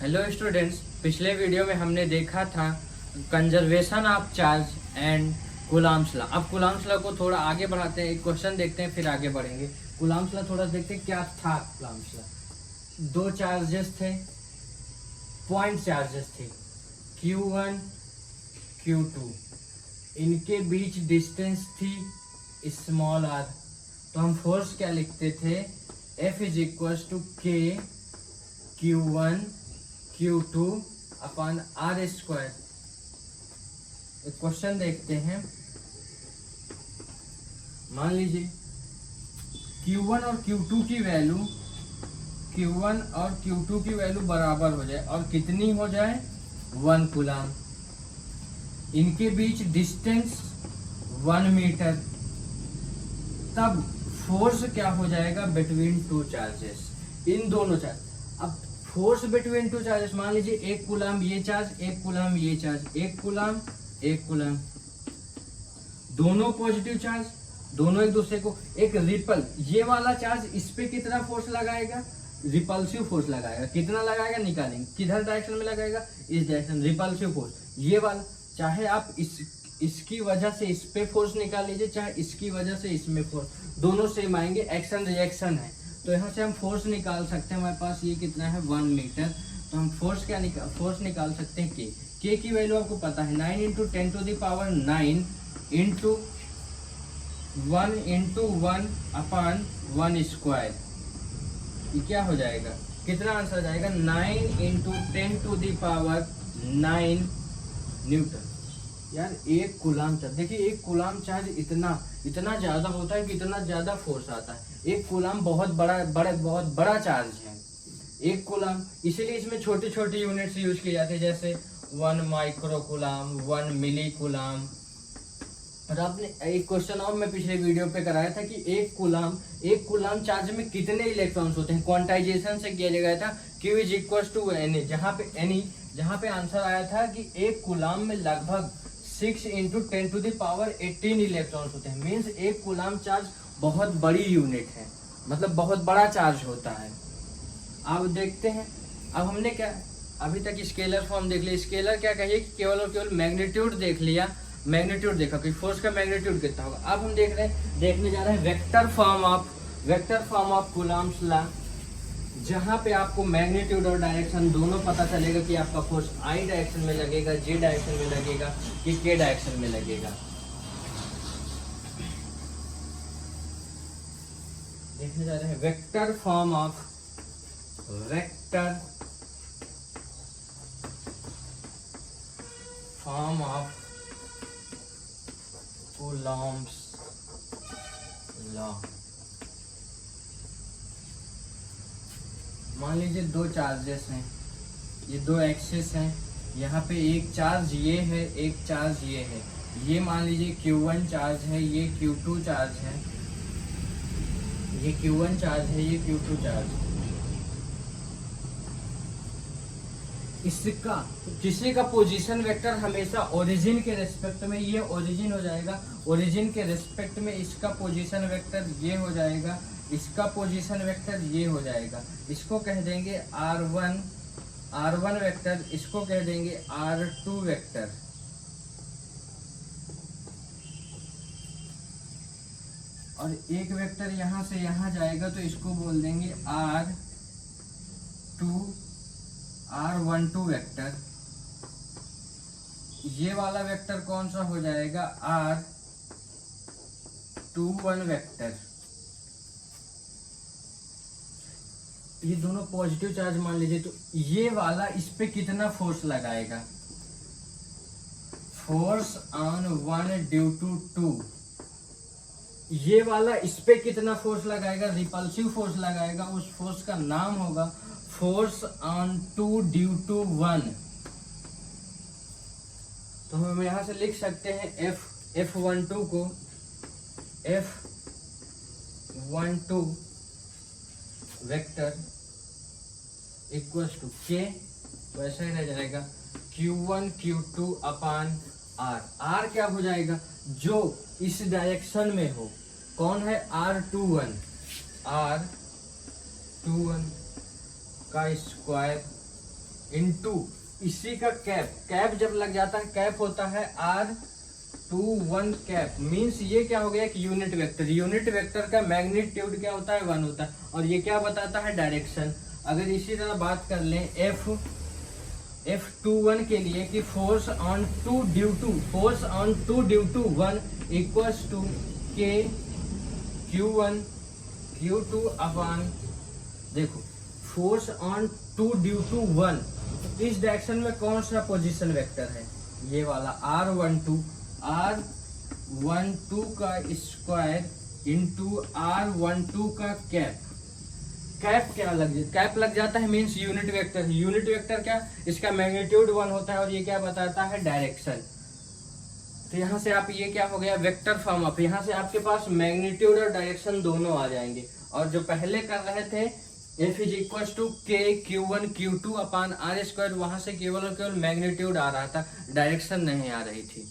Hello students, पिछले video में हमने देखा था conservation of charge and Coulomb's law. अब कूलम्ब्स लॉ को थोड़ा आगे बढ़ाते हैं, एक क्वेश्चन देखते हैं फिर आगे बढ़ेंगे। कूलम्ब्स लॉ थोड़ा देखते हैं क्या था। कूलम्ब्स लॉ दो चार्जेस थे, पॉइंट चार्जेस थे Q1 Q2, इनके बीच डिस्टेंस थी स्मॉल r। तो हम फोर्स क्या लिखते थे, F is equal to K Q1 Q2 upon R square. एक क्वेश्चन देखते हैं, मान लीजिए Q1 और Q2 की वैल्यू Q1 और Q2 की वैल्यू बराबर हो जाए और कितनी हो जाए 1 कूलम। इनके बीच डिस्टेंस 1 मीटर, तब फोर्स क्या हो जाएगा बिटवीन टू चार्जेस, इन दोनों चार्ज। अब फोर्स बिटवीन टू चार्जेस, मान लीजिए 1 कूलम ये चार्ज, 1 कूलम ये चार्ज, 1 कूलम 1 कूलम, दोनों पॉजिटिव चार्ज, दोनों एक दूसरे को एक रिपल, ये वाला चार्ज इस पे कितना फोर्स लगाएगा, रिपल्सिव फोर्स लगाएगा। कितना लगाएगा निकालेंगे, किधर डायरेक्शन में लगाएगा, इस डायरेक्शन, रिपल्सिव फोर्स। ये वाला चाहे आप इसकी वजह से इस पे फोर्स निकाल लीजिए, चाहे इसकी वजह से इसमें फोर्स, दोनों सेम आएंगे, एक्शन रिएक्शन है। तो यहाँ से हम फोर्स निकाल सकते हैं, हमारे पास ये कितना है 1 मीटर। तो हम फोर्स निकाल सकते हैं के की वैल्यू आपको पता है 9 into 10 to the power 9 into 1 upon 1 square. ये क्या हो जाएगा, कितना आंसर जाएगा 9 into 10 to the power 9 newton. यार एक कूलम चार्ज, देखिए एक कूलम चार्ज इतना ज्यादा होता है कि इतना ज्यादा फोर्स आता है। एक कूलम बहुत बड़ा चार्ज है, एक कूलम। इसीलिए इसमें छोटी छोटी यूनिट्स यूज किए जाते हैं, जैसे 1 माइक्रो कूलम, 1 मिली कूलम। और आपने एक क्वेश्चन और मैं पिछले वीडियो पे कराया था कि एक कूलम चार्ज में कितने इलेक्ट्रॉन्स होते हैं, क्वांटाइजेशन से किया गया था Q is equal to Na, जहाँ पे आंसर आया था कि एक कूलम में लगभग 6 into 10 to the power 18 electrons होते हैं। मीन्स एक कूलम चार्ज बहुत बड़ी यूनिट है, मतलब बहुत बड़ा चार्ज होता है। अब देखते हैं, अब हमने क्या अभी तक स्केलर फॉर्म देख लिया। स्केलर क्या कहिए कि केवल और केवल मैग्नीट्यूड देख लिया, मैग्नीट्यूड देखा कि फोर्स का मैग्नीट्यूड कितना होगा। अब हम देखने जा रहे हैं vector form of Coulomb's law, जहां पे आपको मैग्नीट्यूड और डायरेक्शन दोनों पता चलेगा कि आपका फोर्स आई डायरेक्शन में लगेगा, जे डायरेक्शन में लगेगा कि के डायरेक्शन में लगेगा। देखने जा रहे हैं vector form of Coulomb's law. मान लीजिए दो चार्जेस हैं, ये दो एक्सिस हैं, यहाँ पे एक चार्ज ये है, एक चार्ज ये है। ये मान लीजिए Q1 चार्ज है, ये Q2 चार्ज है, ये Q1 चार्ज है, ये Q2 चार्ज है। इसका किसी का पोजीशन वेक्टर हमेशा ओरिजिन के रेस्पेक्ट में, ये ओरिजिन हो जाएगा, ओरिजिन के रेस्पेक्ट में इसका पोजीशन वेक्टर ये हो जाएगा, इसका पोजीशन वेक्टर ये हो जाएगा। इसको कह देंगे R1 वेक्टर, इसको कह देंगे R2 वेक्टर। और एक वेक्टर यहां से यहां जाएगा तो इसको बोल देंगे R12 वेक्टर। ये वाला वेक्टर कौन सा हो जाएगा, R21 वेक्टर। ये दोनों पॉजिटिव चार्ज मान लीजिए, तो ये वाला इस पे कितना फोर्स लगाएगा, फोर्स ऑन 1 ड्यू टू 2। ये वाला इस पे कितना फोर्स लगाएगा, रिपल्सिव फोर्स लगाएगा। उस फोर्स का नाम होगा फोर्स ऑन 2 ड्यू टू 1। तो हम यहां से लिख सकते हैं F12 को F12 vector equal to K, वैसा ही रह जाएगा Q1 Q2 upon R। R क्या हो जाएगा, जो इस डायरेक्शन में हो, कौन है R21 का स्क्वायर इंटू इसी का कैप जब लग जाता है, कैप होता है R21 कैप, मीन्स ये क्या हो गया, एक यूनिट वेक्टर का मैग्नीट्यूड क्या होता है, 1 होता है, और ये क्या बताता है, डायरेक्शन। अगर इसी तरह बात कर लें F21 के लिए कि force on two due to 1 equals to K Q1 Q2 upon, देखो force on two due to 1, इस डायरेक्शन में कौन सा पोजीशन वेक्टर है, ये वाला R12 का स्क्वायर इंटू R12 का कैप लग जाता है, मीन्स यूनिट वेक्टर क्या, इसका मैग्नीट्यूड 1 होता है, और ये क्या बताता है, डायरेक्शन। तो यहाँ से आप ये क्या हो गया, वेक्टर फॉर्म अप, यहाँ से आपके पास मैग्नीट्यूड और डायरेक्शन दोनों आ जाएंगे। और जो पहले कर रहे थे F is equal to K Q1 Q2 upon R square, वहां से केवल और केवल मैग्नीट्यूड आ रहा था, डायरेक्शन नहीं आ रही थी।